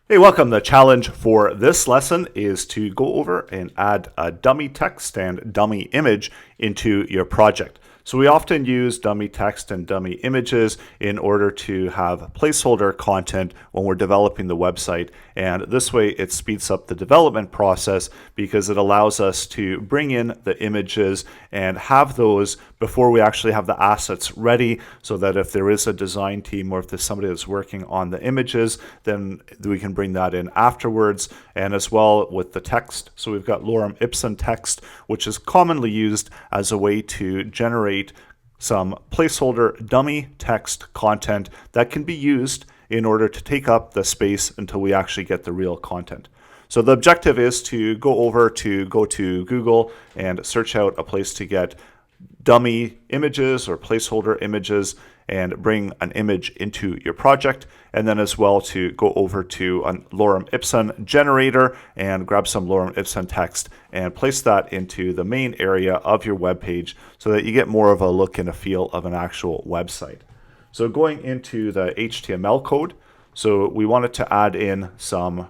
Hey, welcome. The challenge for this lesson is to go over and add a dummy text and dummy image into your project. So we often use dummy text and dummy images in order to have placeholder content when we're developing the website. And this way it speeds up the development process because it allows us to bring in the images and have those before we actually have the assets ready, so that if there is a design team or if there's somebody that's working on the images, then we can bring that in afterwards. And as well with the text. So we've got Lorem Ipsum text, which is commonly used as a way to generate some placeholder dummy text content that can be used in order to take up the space until we actually get the real content. So the objective is to go to Google and search out a place to get dummy images or placeholder images and bring an image into your project, and then as well to go over to a Lorem Ipsum generator and grab some Lorem Ipsum text and place that into the main area of your web page so that you get more of a look and a feel of an actual website. So going into the HTML code, so we wanted to add in some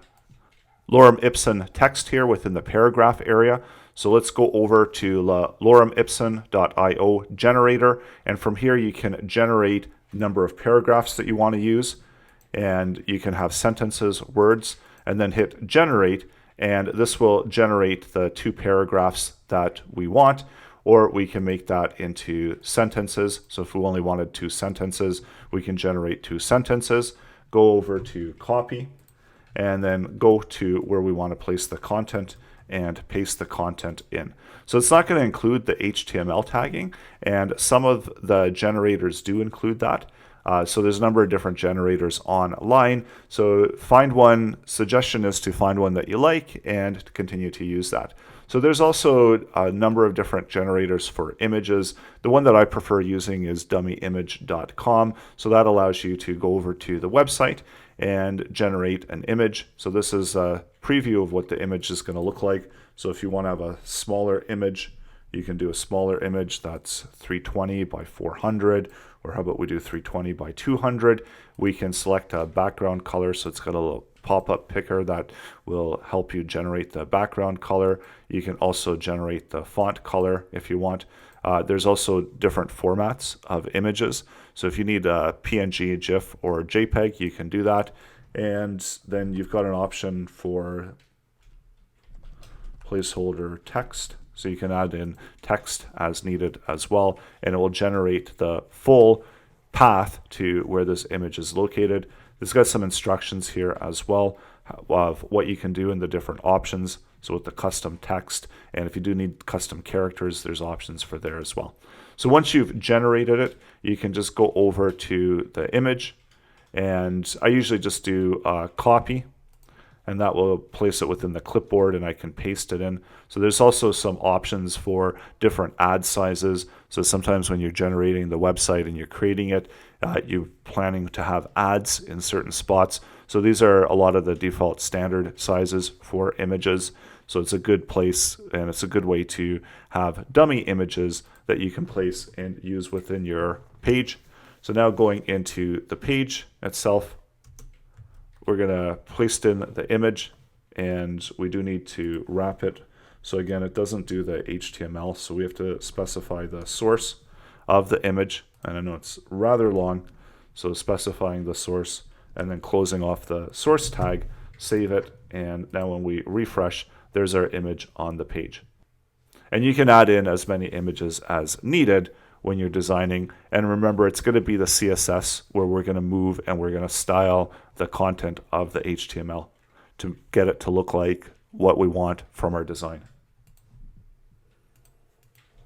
Lorem Ipsum text here within the paragraph area. So let's go over to loremipsum.io generator, and from here you can generate the number of paragraphs that you want to use, and you can have sentences, words, and then hit generate, and this will generate the 2 paragraphs that we want, or we can make that into sentences. So if we only wanted 2 sentences, we can generate 2 sentences. Go over to copy, and then go to where we want to place the content and paste the content in. So it's not going to include the HTML tagging, and some of the generators do include that. So there's a number of different generators online. So find one. Suggestion is to find one that you like and continue to use that. So there's also a number of different generators for images. The one that I prefer using is dummyimage.com. So that allows you to go over to the website and generate an image. So this is a preview of what the image is going to look like. So if you want to have a smaller image, you can do a smaller image that's 320 by 400, or how about we do 320 by 200. We can select a background color, so it's got a little pop-up picker that will help you generate the background color. You can also generate the font color if you want. There's also different formats of images. So if you need a PNG, GIF, or JPEG, you can do that. And then you've got an option for placeholder text. So you can add in text as needed as well, and it will generate the full path to where this image is located. It's got some instructions here as well of what you can do in the different options. So with the custom text, and if you do need custom characters, there's options for there as well. So once you've generated it, you can just go over to the image, and I usually just do a copy, and that will place it within the clipboard, and I can paste it in. So there's also some options for different ad sizes. So sometimes when you're generating the website and you're creating it, you're planning to have ads in certain spots. So these are a lot of the default standard sizes for images. So it's a good place, and it's a good way to have dummy images that you can place and use within your page. So now going into the page itself, we're going to paste in the image, and we do need to wrap it. So again, it doesn't do the HTML, so we have to specify the source of the image. And I know it's rather long, so specifying the source and then closing off the source tag, save it, and now when we refresh, there's our image on the page. And you can add in as many images as needed when you're designing. And remember, it's going to be the CSS where we're going to move and we're going to style the content of the HTML to get it to look like what we want from our design.